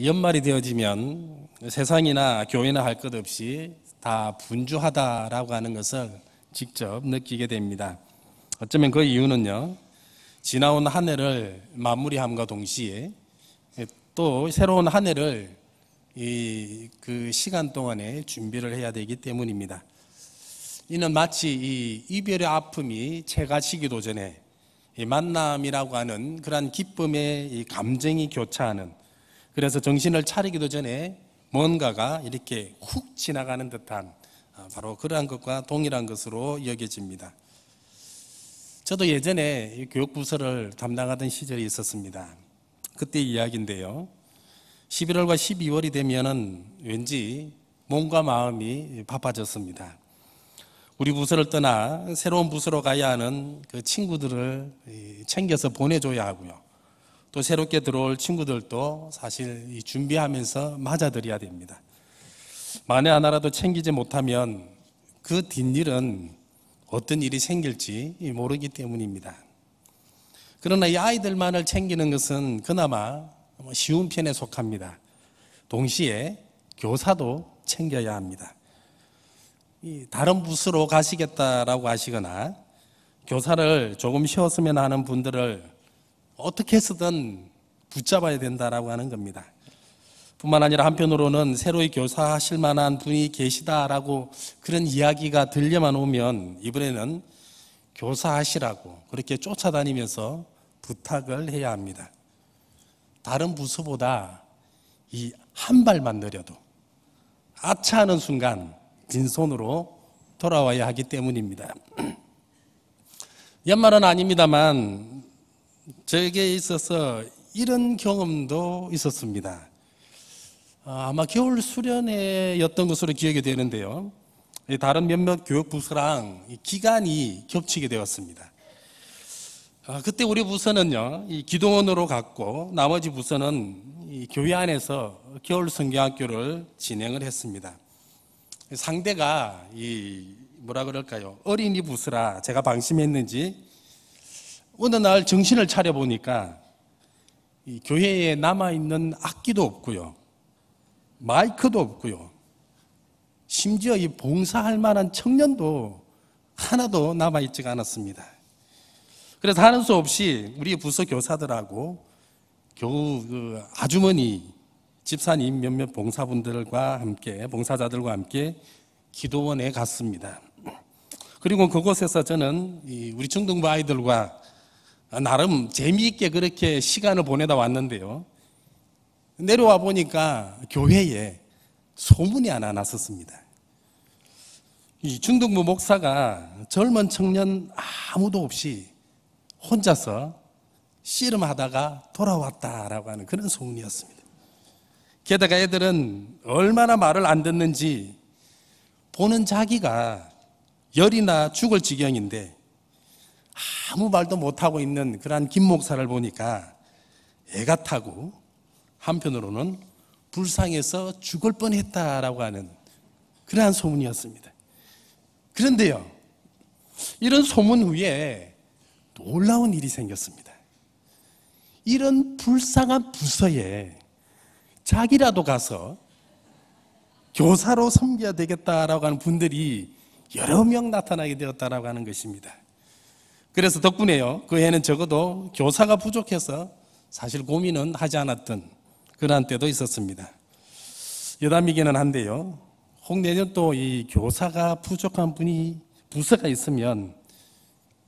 연말이 되어지면 세상이나 교회나 할 것 없이 다 분주하다라고 하는 것을 직접 느끼게 됩니다. 어쩌면 그 이유는요, 지나온 한 해를 마무리함과 동시에 또 새로운 한 해를 그 시간 동안에 준비를 해야 되기 때문입니다. 이는 마치 이 이별의 아픔이 채가 지기도 전에 이 만남이라고 하는 그러한 기쁨의 이 감정이 교차하는, 그래서 정신을 차리기도 전에 뭔가가 이렇게 훅 지나가는 듯한 바로 그러한 것과 동일한 것으로 여겨집니다. 저도 예전에 교육부서를 담당하던 시절이 있었습니다. 그때 이야기인데요, 11월과 12월이 되면은 왠지 몸과 마음이 바빠졌습니다. 우리 부서를 떠나 새로운 부서로 가야 하는 그 친구들을 챙겨서 보내줘야 하고요, 또 새롭게 들어올 친구들도 사실 준비하면서 맞아들여야 됩니다. 만에 하나라도 챙기지 못하면 그 뒷일은 어떤 일이 생길지 모르기 때문입니다. 그러나 이 아이들만을 챙기는 것은 그나마 쉬운 편에 속합니다. 동시에 교사도 챙겨야 합니다. 다른 부서로 가시겠다라고 하시거나 교사를 조금 쉬었으면 하는 분들을 어떻게 해서든 붙잡아야 된다라고 하는 겁니다. 뿐만 아니라 한편으로는 새로이 교사하실 만한 분이 계시다라고 그런 이야기가 들려만 오면 이번에는 교사하시라고 그렇게 쫓아다니면서 부탁을 해야 합니다. 다른 부서보다 이 한 발만 느려도 아차 하는 순간 빈손으로 돌아와야 하기 때문입니다. 연말은 아닙니다만 저에게 있어서 이런 경험도 있었습니다. 아마 겨울 수련회였던 것으로 기억이 되는데요, 다른 몇몇 교육부서랑 기간이 겹치게 되었습니다. 그때 우리 부서는요, 이 기도원으로 갔고 나머지 부서는 이 교회 안에서 겨울 성경학교를 진행을 했습니다. 상대가 어린이 부서라 제가 방심했는지 어느 날 정신을 차려 보니까 이 교회에 남아있는 악기도 없고요, 마이크도 없고요, 심지어 이 봉사할 만한 청년도 하나도 남아있지가 않았습니다. 그래서 하는 수 없이 우리 부서 교사들하고 겨우 그 아주머니, 집사님 몇몇 봉사자들과 함께 기도원에 갔습니다. 그리고 그곳에서 저는 우리 중등부 아이들과 나름 재미있게 그렇게 시간을 보내다 왔는데요, 내려와 보니까 교회에 소문이 하나 났었습니다. 이 중등부 목사가 젊은 청년 아무도 없이 혼자서 씨름하다가 돌아왔다라고 하는 그런 소문이었습니다. 게다가 애들은 얼마나 말을 안 듣는지 보는 자기가 열이나 죽을 지경인데 아무 말도 못하고 있는 그러한 김 목사를 보니까 애가 타고 한편으로는 불쌍해서 죽을 뻔했다라고 하는 그러한 소문이었습니다. 그런데요, 이런 소문 후에 놀라운 일이 생겼습니다. 이런 불쌍한 부서에 자기라도 가서 교사로 섬겨야 되겠다라고 하는 분들이 여러 명 나타나게 되었다라고 하는 것입니다. 그래서 덕분에요, 그 해는 적어도 교사가 부족해서 사실 고민은 하지 않았던 그러한 때도 있었습니다. 여담이기는 한데요, 혹 내년 또 이 교사가 부족한 부서가 있으면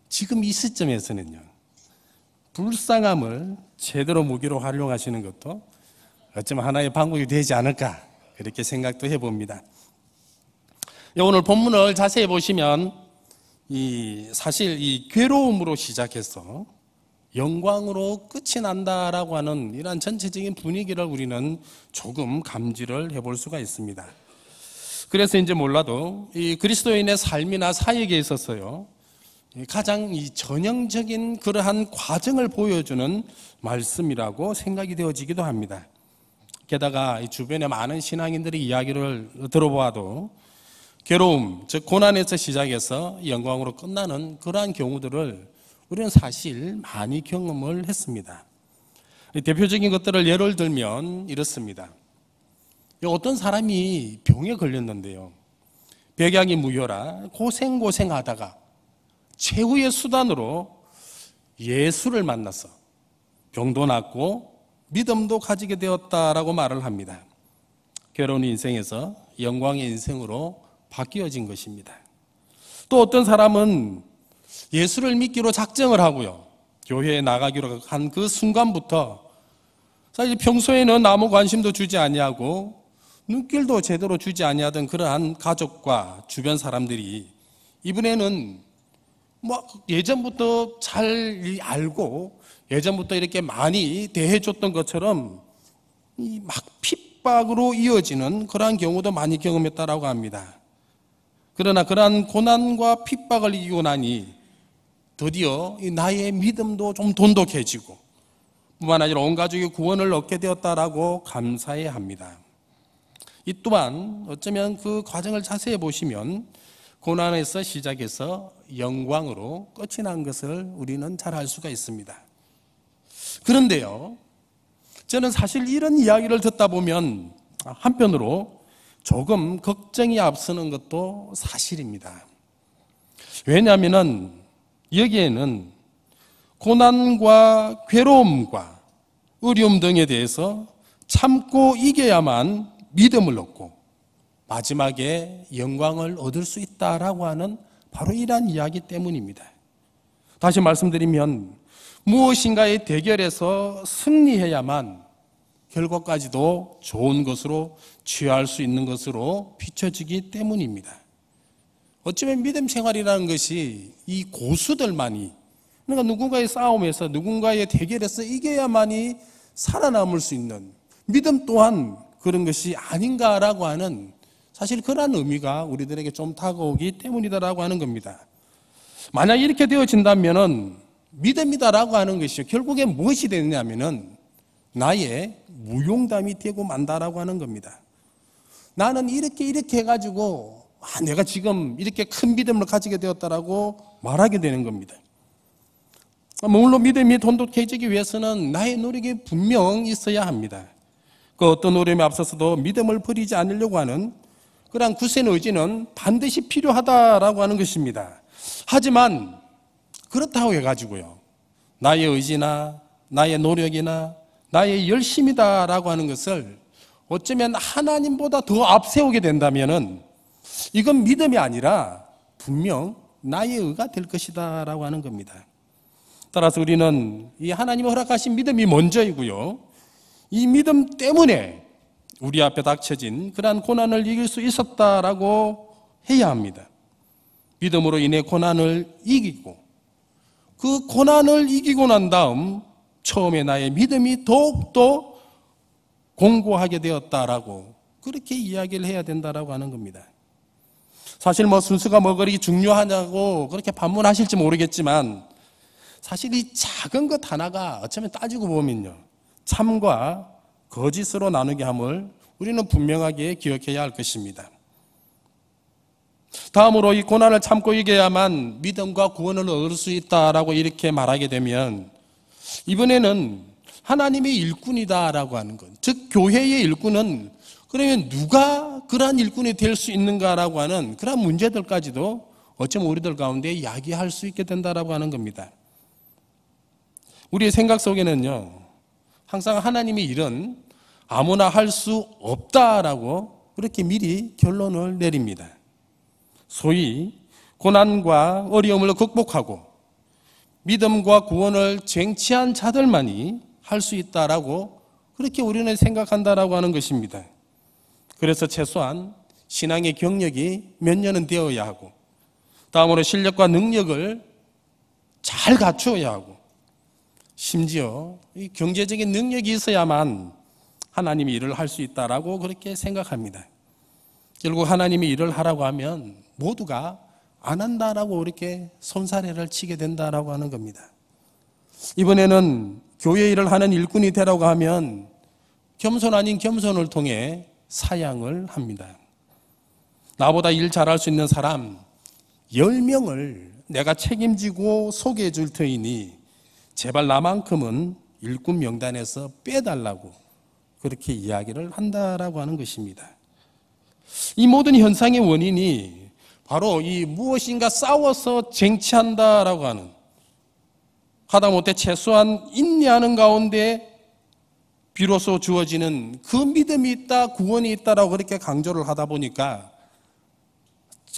지금 이 시점에서는요, 불쌍함을 제대로 무기로 활용하시는 것도 어쩌면 하나의 방법이 되지 않을까 그렇게 생각도 해봅니다. 오늘 본문을 자세히 보시면 사실 이 괴로움으로 시작해서 영광으로 끝이 난다라고 하는 이런 전체적인 분위기를 우리는 조금 감지를 해볼 수가 있습니다. 그래서 몰라도 이 그리스도인의 삶이나 사역에 있어서요, 가장 이 전형적인 그러한 과정을 보여주는 말씀이라고 생각이 되어지기도 합니다. 게다가 이 주변에 많은 신앙인들의 이야기를 들어보아도 괴로움, 즉 고난에서 시작해서 영광으로 끝나는 그러한 경우들을 우리는 사실 많이 경험을 했습니다. 대표적인 것들을 예를 들면 이렇습니다. 어떤 사람이 병에 걸렸는데요. 백약이 무효라 고생하다가 최후의 수단으로 예수를 만나서 병도 낫고 믿음도 가지게 되었다라고 말을 합니다. 괴로운 인생에서 영광의 인생으로 바뀌어진 것입니다. 또 어떤 사람은 예수를 믿기로 작정을 하고요. 교회에 나가기로 한 그 순간부터 사실 평소에는 아무 관심도 주지 아니하고 눈길도 제대로 주지 아니하던 그러한 가족과 주변 사람들이 이번에는 예전부터 잘 알고 예전부터 이렇게 많이 대해줬던 것처럼 막 핍박으로 이어지는 그러한 경우도 많이 경험했다라고 합니다. 그러나 그러한 고난과 핍박을 이기고 나니 드디어 나의 믿음도 좀 돈독해지고 뿐만 아니라 온 가족이 구원을 얻게 되었다라고 감사해야 합니다. 이 또한 어쩌면 그 과정을 자세히 보시면 고난에서 시작해서 영광으로 끝이 난 것을 우리는 잘 알 수가 있습니다. 그런데요, 저는 사실 이런 이야기를 듣다 보면 한편으로 조금 걱정이 앞서는 것도 사실입니다. 왜냐하면 여기에는 고난과 괴로움과 어려움 등에 대해서 참고 이겨야만 믿음을 얻고 마지막에 영광을 얻을 수 있다라고 하는 바로 이러한 이야기 때문입니다. 다시 말씀드리면 무엇인가의 대결에서 승리해야만 결과까지도 좋은 것으로 취할 수 있는 것으로 비춰지기 때문입니다. 어쩌면 믿음 생활이라는 것이 이 고수들만이, 그러니까 누군가의 싸움에서 누군가의 대결에서 이겨야만이 살아남을 수 있는 믿음 또한 그런 것이 아닌가라고 하는 사실 그러한 의미가 우리들에게 좀 다가오기 때문이다라고 하는 겁니다. 만약 이렇게 되어진다면은 믿음이다라고 하는 것이 결국에 무엇이 되느냐면은 나의 무용담이 되고 만다라고 하는 겁니다. 나는 이렇게 해가지고 내가 지금 이렇게 큰 믿음을 가지게 되었다라고 말하게 되는 겁니다. 물론 믿음이 돈독해지기 위해서는 나의 노력이 분명 있어야 합니다. 그 어떤 어려움에 앞서서도 믿음을 버리지 않으려고 하는 그러한 굳센 의지는 반드시 필요하다라고 하는 것입니다. 하지만 그렇다고 해가지고요, 나의 의지나 나의 노력이나 나의 열심이다라고 하는 것을 어쩌면 하나님보다 더 앞세우게 된다면은 이건 믿음이 아니라 분명 나의 의가 될 것이다라고 하는 겁니다. 따라서 우리는 이 하나님이 허락하신 믿음이 먼저이고요, 이 믿음 때문에 우리 앞에 닥쳐진 그러한 고난을 이길 수 있었다라고 해야 합니다. 믿음으로 인해 고난을 이기고 그 고난을 이기고 난 다음 처음에 나의 믿음이 더욱더 공고하게 되었다라고 그렇게 이야기를 해야 된다라고 하는 겁니다. 사실 순수가 그리 중요하냐고 그렇게 반문하실지 모르겠지만 사실 이 작은 것 하나가 어쩌면 따지고 보면요, 참과 거짓으로 나누게 함을 우리는 분명하게 기억해야 할 것입니다. 다음으로 이 고난을 참고 이겨야만 믿음과 구원을 얻을 수 있다라고 이렇게 말하게 되면 이번에는 하나님의 일꾼이다라고 하는 것, 즉 교회의 일꾼은 그러면 누가 그러한 일꾼이 될 수 있는가라고 하는 그러한 문제들까지도 어쩌면 우리들 가운데 이야기할 수 있게 된다라고 하는 겁니다. 우리의 생각 속에는요, 항상 하나님의 일은 아무나 할 수 없다라고 그렇게 미리 결론을 내립니다. 소위 고난과 어려움을 극복하고 믿음과 구원을 쟁취한 자들만이 할 수 있다라고 그렇게 우리는 생각한다라고 하는 것입니다. 그래서 최소한 신앙의 경력이 몇 년은 되어야 하고 다음으로 실력과 능력을 잘 갖추어야 하고 심지어 이 경제적인 능력이 있어야만 하나님이 일을 할 수 있다라고 그렇게 생각합니다. 결국 하나님이 일을 하라고 하면 모두가 안 한다라고 이렇게 손사래를 치게 된다라고 하는 겁니다. 이번에는 교회 일을 하는 일꾼이 되라고 하면 겸손 아닌 겸손을 통해 사양을 합니다. 나보다 일 잘할 수 있는 사람 10명을 내가 책임지고 소개해 줄 터이니 제발 나만큼은 일꾼 명단에서 빼달라고 그렇게 이야기를 한다라고 하는 것입니다. 이 모든 현상의 원인이 바로 이 무엇인가 싸워서 쟁취한다라고 하는, 하다못해 최소한 인내하는 가운데 비로소 주어지는 그 믿음이 있다, 구원이 있다라고 그렇게 강조를 하다 보니까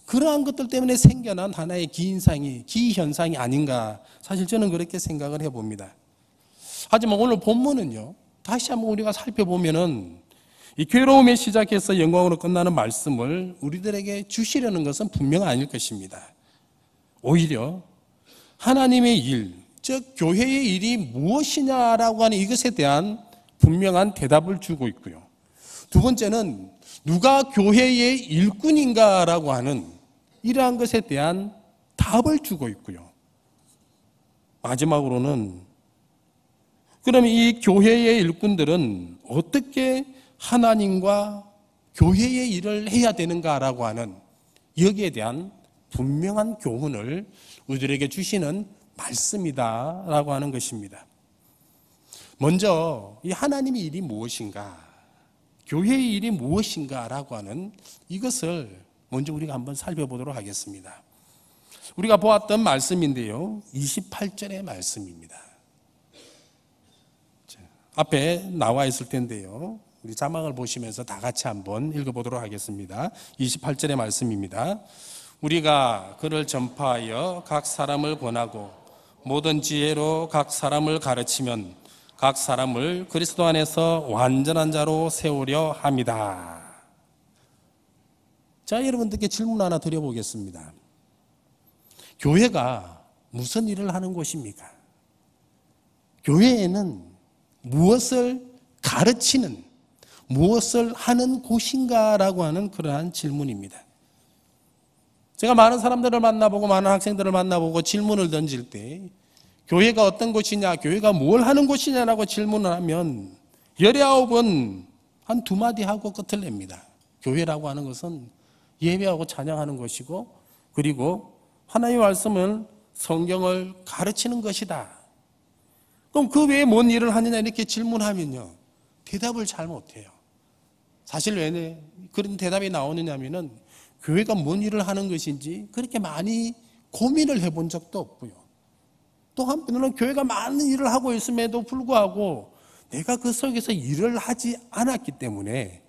그러한 것들 때문에 생겨난 하나의 기현상이 아닌가, 사실 저는 그렇게 생각을 해봅니다. 하지만 오늘 본문은요, 다시 한번 우리가 살펴보면은 이 괴로움에 시작해서 영광으로 끝나는 말씀을 우리들에게 주시려는 것은 분명 아닐 것입니다. 오히려 하나님의 일, 즉 교회의 일이 무엇이냐라고 하는 이것에 대한 분명한 대답을 주고 있고요. 두 번째는 누가 교회의 일꾼인가라고 하는 이러한 것에 대한 답을 주고 있고요. 마지막으로는 그럼 이 교회의 일꾼들은 어떻게 하나님과 교회의 일을 해야 되는가라고 하는 여기에 대한 분명한 교훈을 우리들에게 주시는 말씀이다라고 하는 것입니다. 먼저 이 하나님의 일이 무엇인가, 교회의 일이 무엇인가라고 하는 이것을 먼저 우리가 한번 살펴보도록 하겠습니다. 우리가 보았던 말씀인데요, 28절의 말씀입니다. 앞에 나와 있을 텐데요, 우리 자막을 보시면서 다 같이 한번 읽어보도록 하겠습니다. 28절의 말씀입니다. 우리가 그를 전파하여 각 사람을 권하고 모든 지혜로 각 사람을 가르치면 각 사람을 그리스도 안에서 완전한 자로 세우려 합니다. 자, 여러분들께 질문 하나 드려보겠습니다. 교회가 무슨 일을 하는 곳입니까? 교회에는 무엇을 가르치는, 무엇을 하는 곳인가라고 하는 그러한 질문입니다. 제가 많은 사람들을 만나보고 많은 학생들을 만나보고 질문을 던질 때 교회가 어떤 곳이냐, 교회가 뭘 하는 곳이냐라고 질문을 하면 19번 한 두 마디 하고 끝을 냅니다. 교회라고 하는 것은 예배하고 찬양하는 것이고, 그리고 하나님의 말씀을, 성경을 가르치는 것이다. 그럼 그 외에 뭔 일을 하느냐 이렇게 질문하면요, 대답을 잘 못해요. 사실 왜 그런 대답이 나오느냐 하면은 교회가 뭔 일을 하는 것인지 그렇게 많이 고민을 해본 적도 없고요. 또 한편으로는 교회가 많은 일을 하고 있음에도 불구하고 내가 그 속에서 일을 하지 않았기 때문에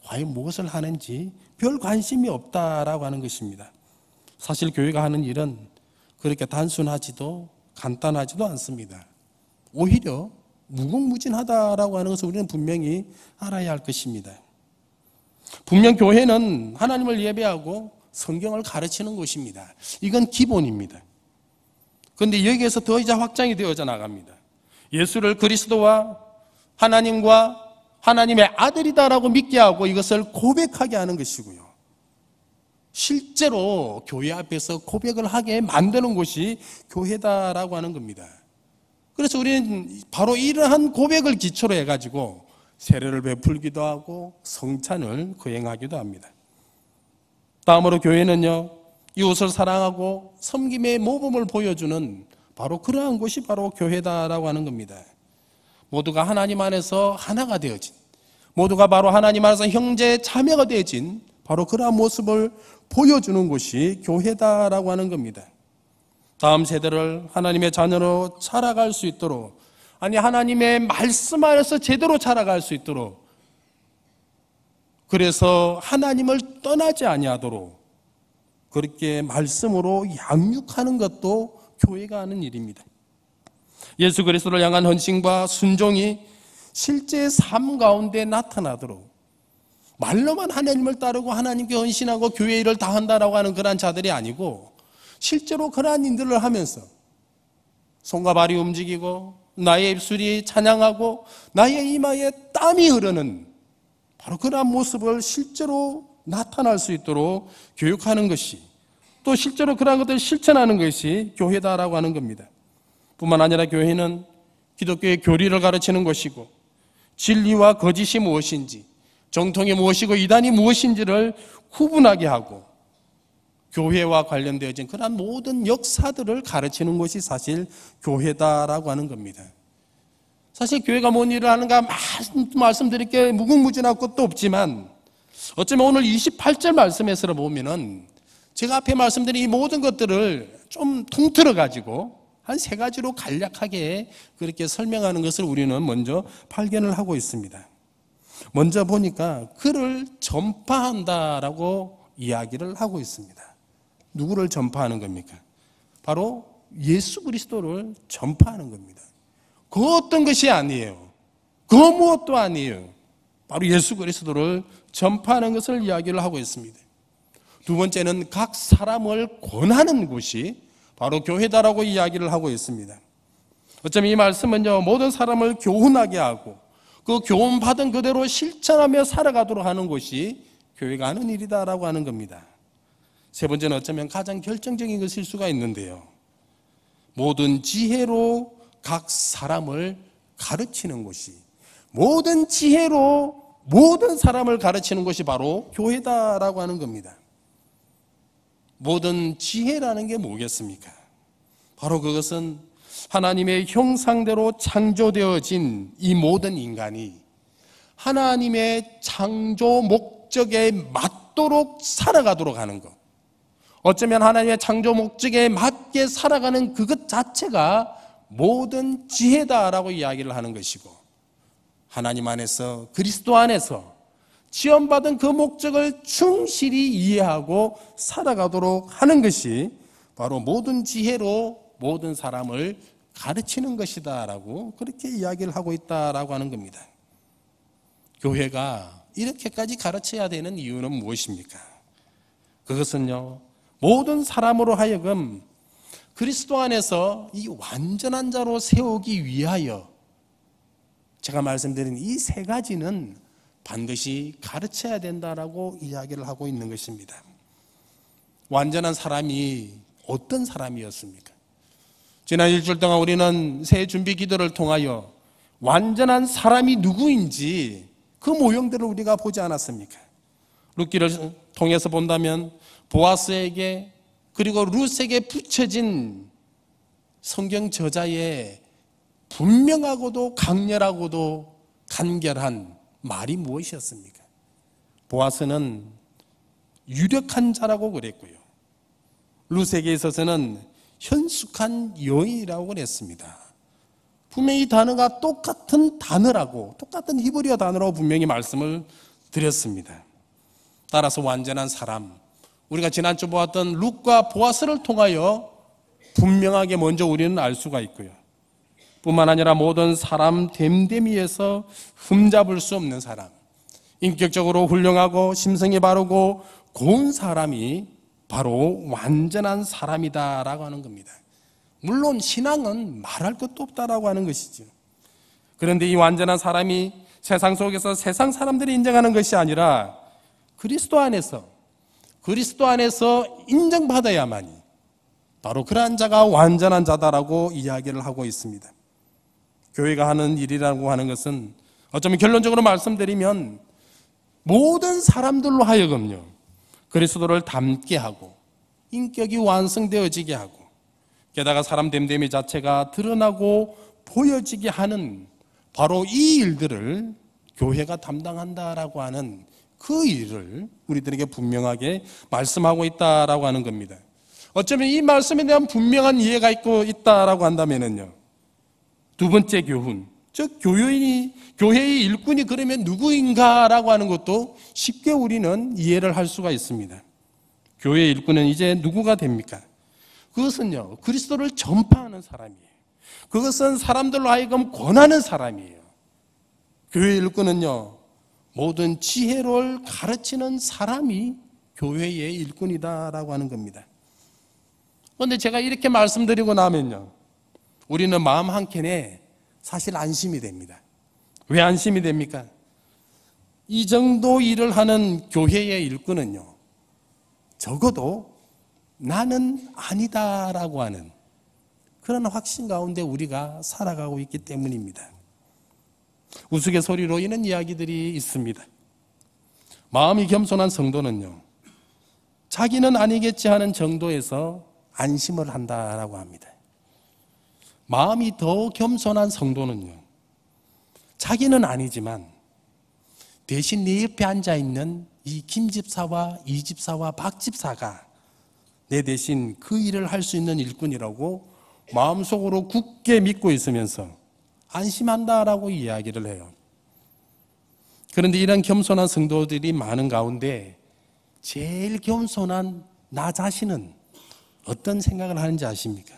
과연 무엇을 하는지 별 관심이 없다라고 하는 것입니다. 사실 교회가 하는 일은 그렇게 단순하지도 간단하지도 않습니다. 오히려 무궁무진하다라고 하는 것을 우리는 분명히 알아야 할 것입니다. 분명 교회는 하나님을 예배하고 성경을 가르치는 곳입니다. 이건 기본입니다. 그런데 여기에서 더 이제 확장이 되어져 나갑니다. 예수를 그리스도와 하나님과 하나님의 아들이다라고 믿게 하고 이것을 고백하게 하는 것이고요. 실제로 교회 앞에서 고백을 하게 만드는 곳이 교회다라고 하는 겁니다. 그래서 우리는 바로 이러한 고백을 기초로 해가지고 세례를 베풀기도 하고 성찬을 거행하기도 합니다. 다음으로 교회는요, 이웃을 사랑하고 섬김의 모범을 보여주는 바로 그러한 곳이 바로 교회다라고 하는 겁니다. 모두가 하나님 안에서 하나가 되어진, 모두가 바로 하나님 안에서 형제 자매가 되어진 바로 그러한 모습을 보여주는 곳이 교회다라고 하는 겁니다. 다음 세대를 하나님의 자녀로 자라갈 수 있도록, 아니 하나님의 말씀 안에서 제대로 자라갈 수 있도록, 그래서 하나님을 떠나지 아니하도록 그렇게 말씀으로 양육하는 것도 교회가 하는 일입니다. 예수 그리스도를 향한 헌신과 순종이 실제 삶 가운데 나타나도록, 말로만 하나님을 따르고 하나님께 헌신하고 교회 일을 다 한다라고 하는 그러한 자들이 아니고 실제로 그러한 일들을 하면서 손과 발이 움직이고 나의 입술이 찬양하고 나의 이마에 땀이 흐르는 바로 그러한 모습을 실제로 나타날 수 있도록 교육하는 것이, 또 실제로 그러한 것들을 실천하는 것이 교회다라고 하는 겁니다. 뿐만 아니라 교회는 기독교의 교리를 가르치는 것이고 진리와 거짓이 무엇인지, 정통이 무엇이고 이단이 무엇인지를 구분하게 하고 교회와 관련되어진 그러한 모든 역사들을 가르치는 것이 사실 교회다라고 하는 겁니다. 사실 교회가 뭔 일을 하는가 말씀드릴 게 무궁무진할 것도 없지만 어쩌면 오늘 28절 말씀에서 보면은 제가 앞에 말씀드린 이 모든 것들을 좀 통틀어 가지고 한 세 가지로 간략하게 그렇게 설명하는 것을 우리는 먼저 발견을 하고 있습니다. 먼저 보니까 그를 전파한다라고 이야기를 하고 있습니다. 누구를 전파하는 겁니까? 바로 예수 그리스도를 전파하는 겁니다. 그 어떤 것이 아니에요. 그 무엇도 아니에요. 바로 예수 그리스도를 전파하는 것을 이야기를 하고 있습니다. 두 번째는 각 사람을 권하는 곳이 바로 교회다라고 이야기를 하고 있습니다. 어쩌면 이 말씀은요, 모든 사람을 교훈하게 하고 그 교훈받은 그대로 실천하며 살아가도록 하는 것이 교회가 하는 일이다라고 하는 겁니다. 세 번째는 어쩌면 가장 결정적인 것일 수가 있는데요, 모든 지혜로 각 사람을 가르치는 것이, 모든 지혜로 모든 사람을 가르치는 것이 바로 교회다라고 하는 겁니다. 모든 지혜라는 게 뭐겠습니까? 바로 그것은 하나님의 형상대로 창조되어진 이 모든 인간이 하나님의 창조 목적에 맞도록 살아가도록 하는 것, 어쩌면 하나님의 창조 목적에 맞게 살아가는 그것 자체가 모든 지혜다라고 이야기를 하는 것이고, 하나님 안에서 그리스도 안에서 지원받은 그 목적을 충실히 이해하고 살아가도록 하는 것이 바로 모든 지혜로 모든 사람을 가르치는 것이다라고 그렇게 이야기를 하고 있다라고 하는 겁니다. 교회가 이렇게까지 가르쳐야 되는 이유는 무엇입니까? 그것은요, 모든 사람으로 하여금 그리스도 안에서 이 완전한 자로 세우기 위하여 제가 말씀드린 이 세 가지는 반드시 가르쳐야 된다라고 이야기를 하고 있는 것입니다. 완전한 사람이 어떤 사람이었습니까? 지난 일주일 동안 우리는 새해 준비 기도를 통하여 완전한 사람이 누구인지 그 모형들을 우리가 보지 않았습니까? 룻기를 통해서 본다면 보아스에게 그리고 룻에게 붙여진 성경 저자의 분명하고도 강렬하고도 간결한 말이 무엇이었습니까? 보아스는 유력한 자라고 그랬고요, 룻에게 있어서는 현숙한 여인이라고 그랬습니다. 분명히 단어가 똑같은 단어라고, 똑같은 히브리어 단어라고 분명히 말씀을 드렸습니다. 따라서 완전한 사람, 우리가 지난주 보았던 룻과 보아스를 통하여 분명하게 먼저 우리는 알 수가 있고요, 뿐만 아니라 모든 사람 됨됨이에서 흠잡을 수 없는 사람, 인격적으로 훌륭하고 심성이 바르고 고운 사람이 바로 완전한 사람이다라고 하는 겁니다. 물론 신앙은 말할 것도 없다라고 하는 것이죠. 그런데 이 완전한 사람이 세상 속에서 세상 사람들이 인정하는 것이 아니라 그리스도 안에서 인정받아야만이 바로 그러한 자가 완전한 자다라고 이야기를 하고 있습니다. 교회가 하는 일이라고 하는 것은 어쩌면 결론적으로 말씀드리면 모든 사람들로 하여금요, 그리스도를 닮게 하고 인격이 완성되어지게 하고 게다가 사람 됨됨이 자체가 드러나고 보여지게 하는 바로 이 일들을 교회가 담당한다라고 하는 그 일을 우리들에게 분명하게 말씀하고 있다라고 하는 겁니다. 어쩌면 이 말씀에 대한 분명한 이해가 있다라고 한다면은요, 두 번째 교훈, 즉 교회의 일꾼이 그러면 누구인가라고 하는 것도 쉽게 우리는 이해를 할 수가 있습니다. 교회의 일꾼은 이제 누구가 됩니까? 그것은요, 그리스도를 전파하는 사람이에요. 그것은 사람들로 하여금 권하는 사람이에요. 교회의 일꾼은요, 모든 지혜를 가르치는 사람이 교회의 일꾼이다라고 하는 겁니다. 그런데 제가 이렇게 말씀드리고 나면요, 우리는 마음 한켠에 사실 안심이 됩니다. 왜 안심이 됩니까? 이 정도 일을 하는 교회의 일꾼은요, 적어도 나는 아니다라고 하는 그런 확신 가운데 우리가 살아가고 있기 때문입니다. 우스갯소리로 이런 이야기들이 있습니다. 마음이 겸손한 성도는요, 자기는 아니겠지 하는 정도에서 안심을 한다라고 합니다. 마음이 더 겸손한 성도는요, 자기는 아니지만 대신 내 옆에 앉아있는 이 김 집사와 이 집사와 박 집사가 내 대신 그 일을 할 수 있는 일꾼이라고 마음속으로 굳게 믿고 있으면서 안심한다라고 이야기를 해요. 그런데 이런 겸손한 성도들이 많은 가운데 제일 겸손한 나 자신은 어떤 생각을 하는지 아십니까?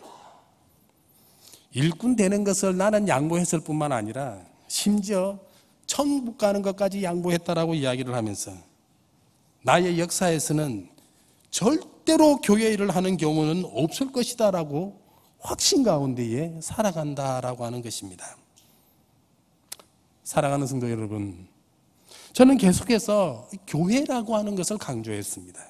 일꾼 되는 것을 나는 양보했을 뿐만 아니라 심지어 천국 가는 것까지 양보했다라고 이야기를 하면서 나의 역사에서는 절대로 교회 일을 하는 경우는 없을 것이다라고 확신 가운데에 살아간다라고 하는 것입니다. 사랑하는 성도 여러분, 저는 계속해서 교회라고 하는 것을 강조했습니다.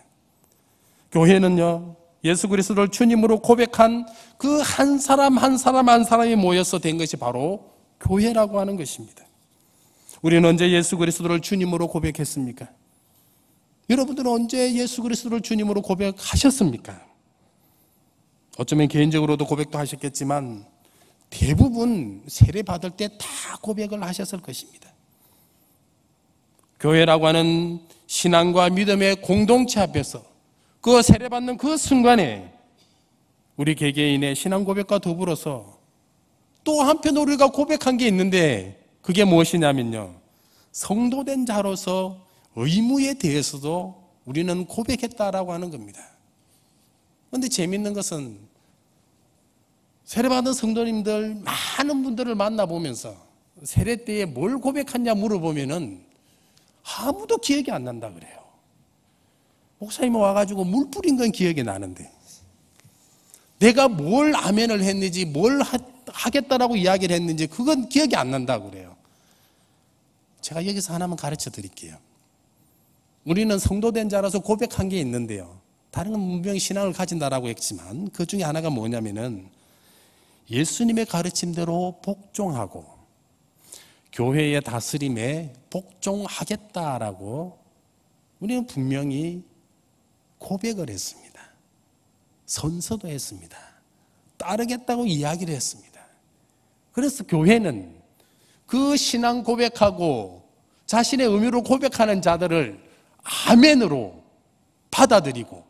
교회는요, 예수 그리스도를 주님으로 고백한 그 한 사람 한 사람 한 사람이 모여서 된 것이 바로 교회라고 하는 것입니다. 우리는 언제 예수 그리스도를 주님으로 고백했습니까? 여러분들은 언제 예수 그리스도를 주님으로 고백하셨습니까? 어쩌면 개인적으로도 고백도 하셨겠지만 대부분 세례 받을 때 다 고백을 하셨을 것입니다. 교회라고 하는 신앙과 믿음의 공동체 앞에서 그 세례 받는 그 순간에 우리 개개인의 신앙 고백과 더불어서 또 한편 우리가 고백한 게 있는데 그게 무엇이냐면요, 성도된 자로서 의무에 대해서도 우리는 고백했다라고 하는 겁니다. 그런데 재미있는 것은 세례받은 성도님들 많은 분들을 만나보면서 세례 때에 뭘 고백했냐 물어보면은 아무도 기억이 안 난다 그래요. 목사님 와가지고 물 뿌린 건 기억이 나는데 내가 뭘 아멘을 했는지 뭘 하겠다라고 이야기를 했는지 그건 기억이 안 난다 그래요. 제가 여기서 하나만 가르쳐 드릴게요. 우리는 성도된 자라서 고백한 게 있는데요, 다른 건 분명히 신앙을 가진다라고 했지만 그 중에 하나가 뭐냐면은 예수님의 가르침대로 복종하고 교회의 다스림에 복종하겠다라고 우리는 분명히 고백을 했습니다. 선서도 했습니다. 따르겠다고 이야기를 했습니다. 그래서 교회는 그 신앙 고백하고 자신의 의무로 고백하는 자들을 아멘으로 받아들이고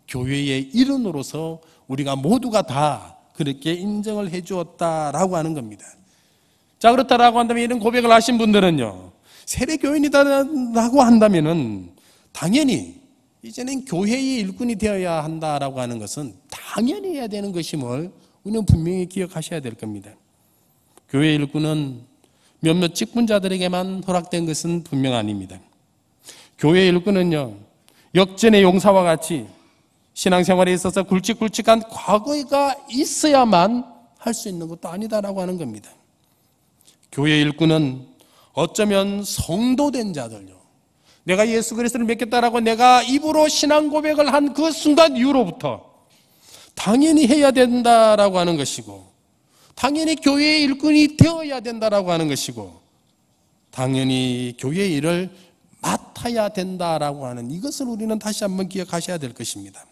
교회의 일원으로서 우리가 모두가 다 그렇게 인정을 해 주었다라고 하는 겁니다. 자, 그렇다라고 한다면 이런 고백을 하신 분들은요, 세례교인이다라고 한다면은 당연히 이제는 교회의 일꾼이 되어야 한다라고 하는 것은 당연히 해야 되는 것임을 우리는 분명히 기억하셔야 될 겁니다. 교회의 일꾼은 몇몇 직분자들에게만 허락된 것은 분명 아닙니다. 교회의 일꾼은요, 역전의 용사와 같이 신앙생활에 있어서 굵직굵직한 과거가 있어야만 할 수 있는 것도 아니다라고 하는 겁니다. 교회의 일꾼은 어쩌면 성도된 자들요, 내가 예수 그리스도를 믿겠다라고 내가 입으로 신앙 고백을 한 그 순간 이후로부터 당연히 해야 된다라고 하는 것이고, 당연히 교회의 일꾼이 되어야 된다라고 하는 것이고, 당연히 교회의 일을 맡아야 된다라고 하는 이것을 우리는 다시 한번 기억하셔야 될 것입니다.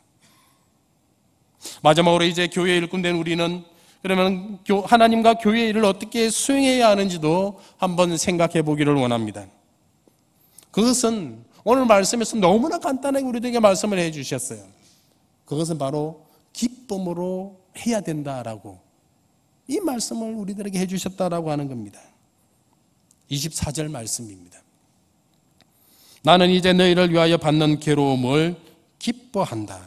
마지막으로 이제 교회의 일꾼 된 우리는 그러면 하나님과 교회의 일을 어떻게 수행해야 하는지도 한번 생각해 보기를 원합니다. 그것은 오늘 말씀에서 너무나 간단하게 우리들에게 말씀을 해 주셨어요. 그것은 바로 기쁨으로 해야 된다라고 이 말씀을 우리들에게 해 주셨다라고 하는 겁니다. 24절 말씀입니다. 나는 이제 너희를 위하여 받는 괴로움을 기뻐한다.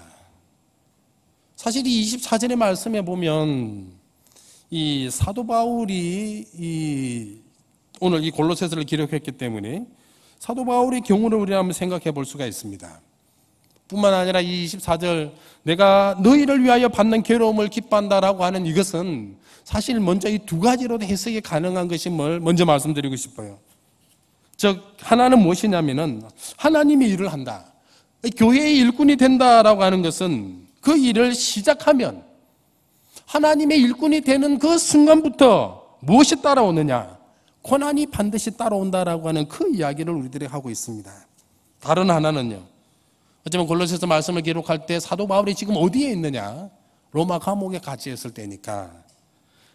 사실 이 24절의 말씀에 보면 이 사도 바울이 오늘 이 골로새서를 기록했기 때문에 사도 바울의 경우를 우리가 한번 생각해 볼 수가 있습니다. 뿐만 아니라 이 24절 내가 너희를 위하여 받는 괴로움을 기뻐한다라고 하는 이것은 사실 먼저 이 두 가지로도 해석이 가능한 것임을 먼저 말씀드리고 싶어요. 즉 하나는 무엇이냐면은 하나님이 일을 한다, 교회의 일꾼이 된다라고 하는 것은 그 일을 시작하면 하나님의 일꾼이 되는 그 순간부터 무엇이 따라오느냐, 고난이 반드시 따라온다라고 하는 그 이야기를 우리들이 하고 있습니다. 다른 하나는요, 어쩌면 골로새서 말씀을 기록할 때 사도 바울이 지금 어디에 있느냐, 로마 감옥에 갇혀 있을 때니까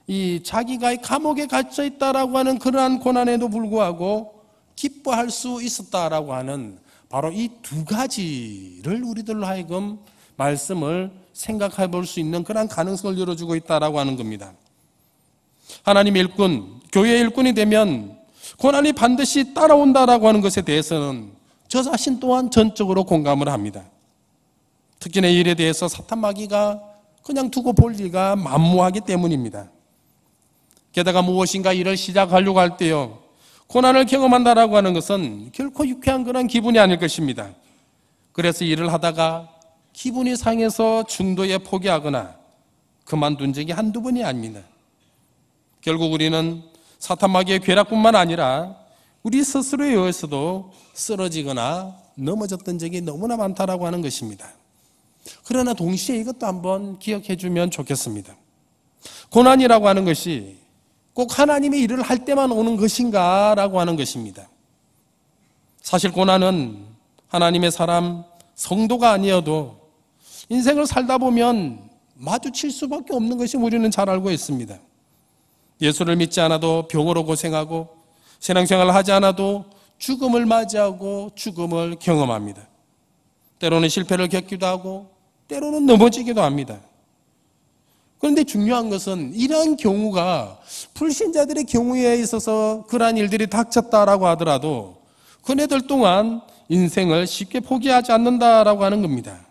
이 자기가 감옥에 갇혀 있다라고 하는 그러한 고난에도 불구하고 기뻐할 수 있었다라고 하는 바로 이 두 가지를 우리들로 하여금 말씀을 생각해 볼 수 있는 그런 가능성을 열어주고 있다라고 하는 겁니다. 하나님의 일꾼, 교회의 일꾼이 되면 고난이 반드시 따라온다라고 하는 것에 대해서는 저 자신 또한 전적으로 공감을 합니다. 특히나 이 일에 대해서 사탄 마귀가 그냥 두고 볼 리가 만무하기 때문입니다. 게다가 무엇인가 일을 시작하려고 할 때요, 고난을 경험한다라고 하는 것은 결코 유쾌한 그런 기분이 아닐 것입니다. 그래서 일을 하다가 기분이 상해서 중도에 포기하거나 그만둔 적이 한두 번이 아닙니다. 결국 우리는 사탄 마귀의 괴락뿐만 아니라 우리 스스로에 의해서도 쓰러지거나 넘어졌던 적이 너무나 많다라고 하는 것입니다. 그러나 동시에 이것도 한번 기억해 주면 좋겠습니다. 고난이라고 하는 것이 꼭 하나님의 일을 할 때만 오는 것인가 라고 하는 것입니다. 사실 고난은 하나님의 사람, 성도가 아니어도 인생을 살다 보면 마주칠 수밖에 없는 것이 우리는 잘 알고 있습니다. 예수를 믿지 않아도 병으로 고생하고 신앙생활을 하지 않아도 죽음을 맞이하고 죽음을 경험합니다. 때로는 실패를 겪기도 하고 때로는 넘어지기도 합니다. 그런데 중요한 것은 이러한 경우가 불신자들의 경우에 있어서 그러한 일들이 닥쳤다라고 하더라도 그네들 동안 인생을 쉽게 포기하지 않는다라고 하는 겁니다.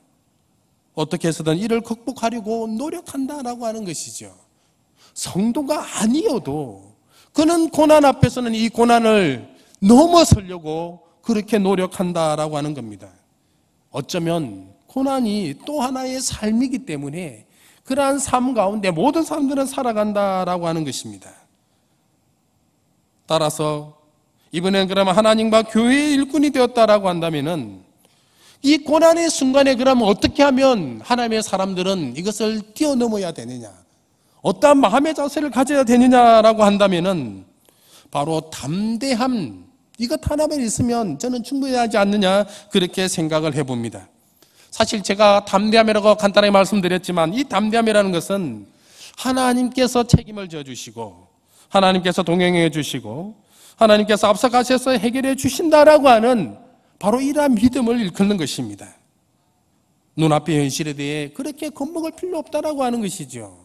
어떻게 해서든 이를 극복하려고 노력한다라고 하는 것이죠. 성도가 아니어도 그는 고난 앞에서는 이 고난을 넘어서려고 그렇게 노력한다라고 하는 겁니다. 어쩌면 고난이 또 하나의 삶이기 때문에 그러한 삶 가운데 모든 사람들은 살아간다라고 하는 것입니다. 따라서 이번엔 그러면 하나님과 교회의 일꾼이 되었다라고 한다면은 이 고난의 순간에 그러면 어떻게 하면 하나님의 사람들은 이것을 뛰어넘어야 되느냐, 어떠한 마음의 자세를 가져야 되느냐라고 한다면은 바로 담대함, 이것 하나만 있으면 저는 충분하지 않느냐 그렇게 생각을 해봅니다. 사실 제가 담대함이라고 간단하게 말씀드렸지만 이 담대함이라는 것은 하나님께서 책임을 져주시고 하나님께서 동행해 주시고 하나님께서 앞서가셔서 해결해 주신다라고 하는 바로 이러한 믿음을 일컫는 것입니다. 눈앞의 현실에 대해 그렇게 겁먹을 필요 없다라고 하는 것이죠.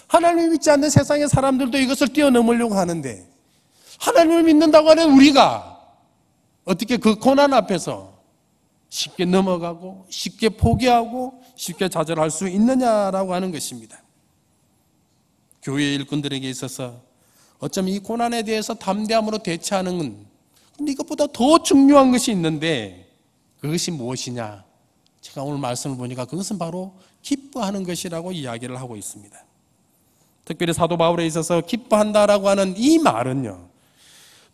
하나님을 믿지 않는 세상의 사람들도 이것을 뛰어넘으려고 하는데 하나님을 믿는다고 하는 우리가 어떻게 그 고난 앞에서 쉽게 넘어가고 쉽게 포기하고 쉽게 좌절할 수 있느냐라고 하는 것입니다. 교회의 일꾼들에게 있어서 어쩌면 이 고난에 대해서 담대함으로 대처하는 건, 근데 이것보다 더 중요한 것이 있는데 그것이 무엇이냐? 제가 오늘 말씀을 보니까 그것은 바로 기뻐하는 것이라고 이야기를 하고 있습니다. 특별히 사도 바울에 있어서 기뻐한다라고 하는 이 말은요,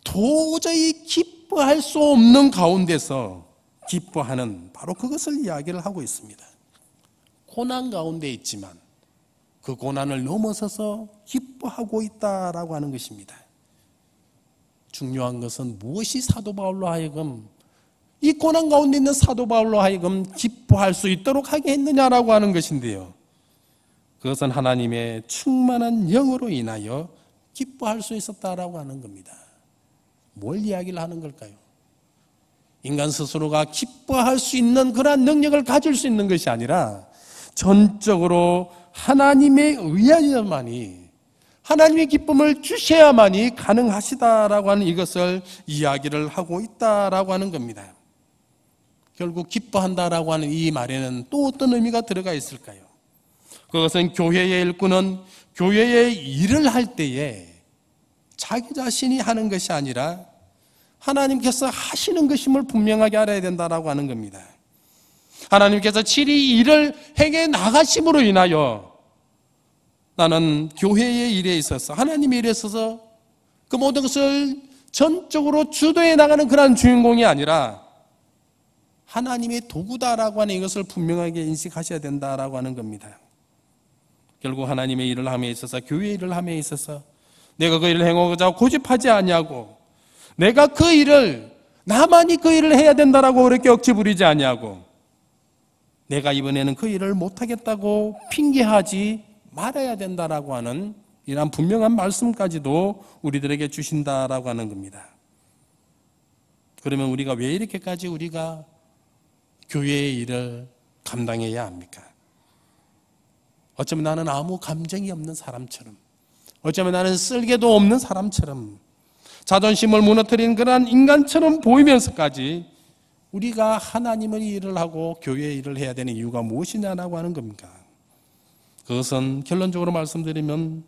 도저히 기뻐할 수 없는 가운데서 기뻐하는 바로 그것을 이야기를 하고 있습니다. 고난 가운데 있지만 그 고난을 넘어서서 기뻐하고 있다라고 하는 것입니다. 중요한 것은 무엇이 사도 바울로 하여금 이 고난 가운데 있는 사도 바울로 하여금 기뻐할 수 있도록 하게 했느냐라고 하는 것인데요, 그것은 하나님의 충만한 영으로 인하여 기뻐할 수 있었다라고 하는 겁니다. 뭘 이야기를 하는 걸까요? 인간 스스로가 기뻐할 수 있는 그러한 능력을 가질 수 있는 것이 아니라 전적으로 하나님에 의하여만이, 하나님의 기쁨을 주셔야만이 가능하시다라고 하는 이것을 이야기를 하고 있다라고 하는 겁니다. 결국 기뻐한다라고 하는 이 말에는 또 어떤 의미가 들어가 있을까요? 그것은 교회의 일꾼은 교회의 일을 할 때에 자기 자신이 하는 것이 아니라 하나님께서 하시는 것임을 분명하게 알아야 된다라고 하는 겁니다. 하나님께서 칠이 일을 행해 나가심으로 인하여 나는 교회의 일에 있어서, 하나님의 일에 있어서 그 모든 것을 전적으로 주도해 나가는 그런 주인공이 아니라 하나님의 도구다라고 하는 이것을 분명하게 인식하셔야 된다라고 하는 겁니다. 결국 하나님의 일을 함에 있어서, 교회의 일을 함에 있어서 내가 그 일을 행하고자 고집하지 아니하고, 내가 그 일을, 나만이 그 일을 해야 된다라고 그렇게 억지 부리지 아니하고, 내가 이번에는 그 일을 못하겠다고 핑계하지 말아야 된다라고 하는 이런 분명한 말씀까지도 우리들에게 주신다라고 하는 겁니다. 그러면 우리가 왜 이렇게까지 우리가 교회의 일을 감당해야 합니까? 어쩌면 나는 아무 감정이 없는 사람처럼, 어쩌면 나는 쓸개도 없는 사람처럼, 자존심을 무너뜨린 그러한 인간처럼 보이면서까지 우리가 하나님의 일을 하고 교회의 일을 해야 되는 이유가 무엇이냐라고 하는 겁니까? 그것은 결론적으로 말씀드리면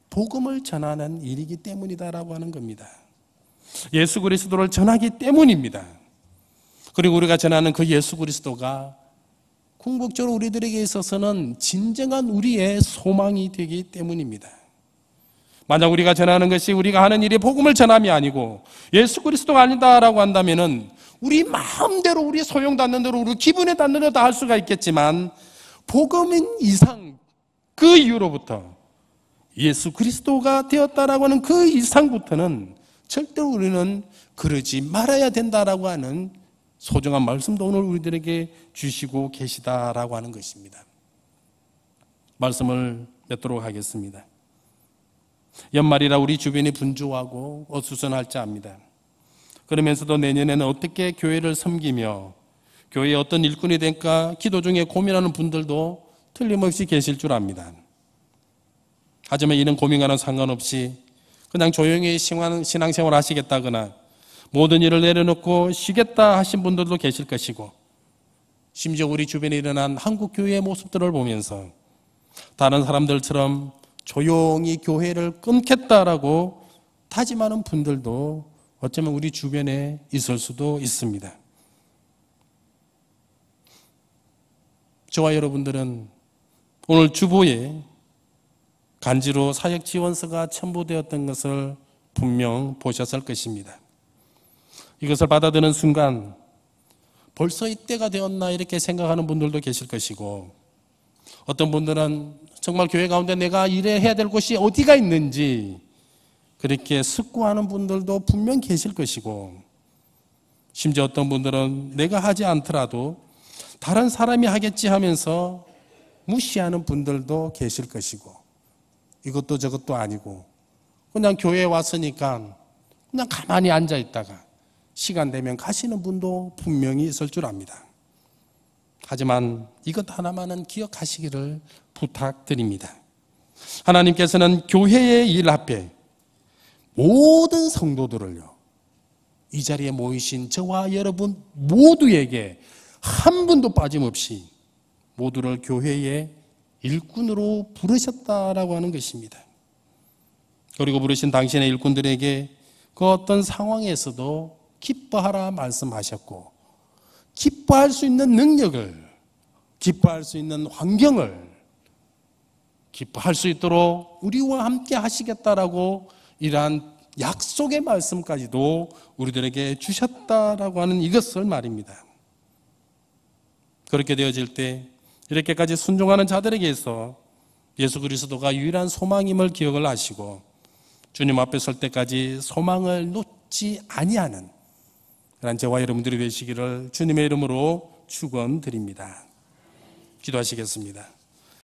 복음을 전하는 일이기 때문이다라고 하는 겁니다. 예수 그리스도를 전하기 때문입니다. 그리고 우리가 전하는 그 예수 그리스도가 궁극적으로 우리들에게 있어서는 진정한 우리의 소망이 되기 때문입니다. 만약 우리가 전하는 것이 우리가 하는 일이 복음을 전함이 아니고 예수 그리스도가 아니다라고 한다면은 우리 마음대로 우리 소용 닿는 대로 우리 기분에 닿는 대로 다 할 수가 있겠지만 복음인 이상 그 이후로부터 예수 그리스도가 되었다라고 하는 그 이상부터는 절대로 우리는 그러지 말아야 된다라고 하는 소중한 말씀도 오늘 우리들에게 주시고 계시다라고 하는 것입니다. 말씀을 맺도록 하겠습니다. 연말이라 우리 주변이 분주하고 어수선할지 압니다. 그러면서도 내년에는 어떻게 교회를 섬기며 교회의 어떤 일꾼이 될까 기도 중에 고민하는 분들도 틀림없이 계실 줄 압니다. 하지만 이런 고민과는 상관없이 그냥 조용히 신앙생활 하시겠다거나 모든 일을 내려놓고 쉬겠다 하신 분들도 계실 것이고, 심지어 우리 주변에 일어난 한국교회의 모습들을 보면서 다른 사람들처럼 조용히 교회를 끊겠다라고 다짐하는 분들도 어쩌면 우리 주변에 있을 수도 있습니다. 저와 여러분들은 오늘 주보에 간지로 사역 지원서가 첨부되었던 것을 분명 보셨을 것입니다. 이것을 받아드는 순간 벌써 이때가 되었나 이렇게 생각하는 분들도 계실 것이고, 어떤 분들은 정말 교회 가운데 내가 일해야 될 곳이 어디가 있는지 그렇게 숙고하는 분들도 분명 계실 것이고, 심지어 어떤 분들은 내가 하지 않더라도 다른 사람이 하겠지 하면서 무시하는 분들도 계실 것이고, 이것도 저것도 아니고 그냥 교회에 왔으니까 그냥 가만히 앉아 있다가 시간 되면 가시는 분도 분명히 있을 줄 압니다. 하지만 이것 하나만은 기억하시기를 부탁드립니다. 하나님께서는 교회의 일 앞에 모든 성도들을요, 이 자리에 모이신 저와 여러분 모두에게 한 분도 빠짐없이 모두를 교회의 일꾼으로 부르셨다라고 하는 것입니다. 그리고 부르신 당신의 일꾼들에게 그 어떤 상황에서도 기뻐하라 말씀하셨고, 기뻐할 수 있는 능력을, 기뻐할 수 있는 환경을 기뻐할 수 있도록 우리와 함께 하시겠다라고 이러한 약속의 말씀까지도 우리들에게 주셨다라고 하는 이것을 말입니다. 그렇게 되어질 때 이렇게까지 순종하는 자들에게서 예수 그리스도가 유일한 소망임을 기억을 하시고 주님 앞에 설 때까지 소망을 놓지 아니하는 그런 저와 여러분들이 되시기를 주님의 이름으로 축원드립니다. 기도하시겠습니다.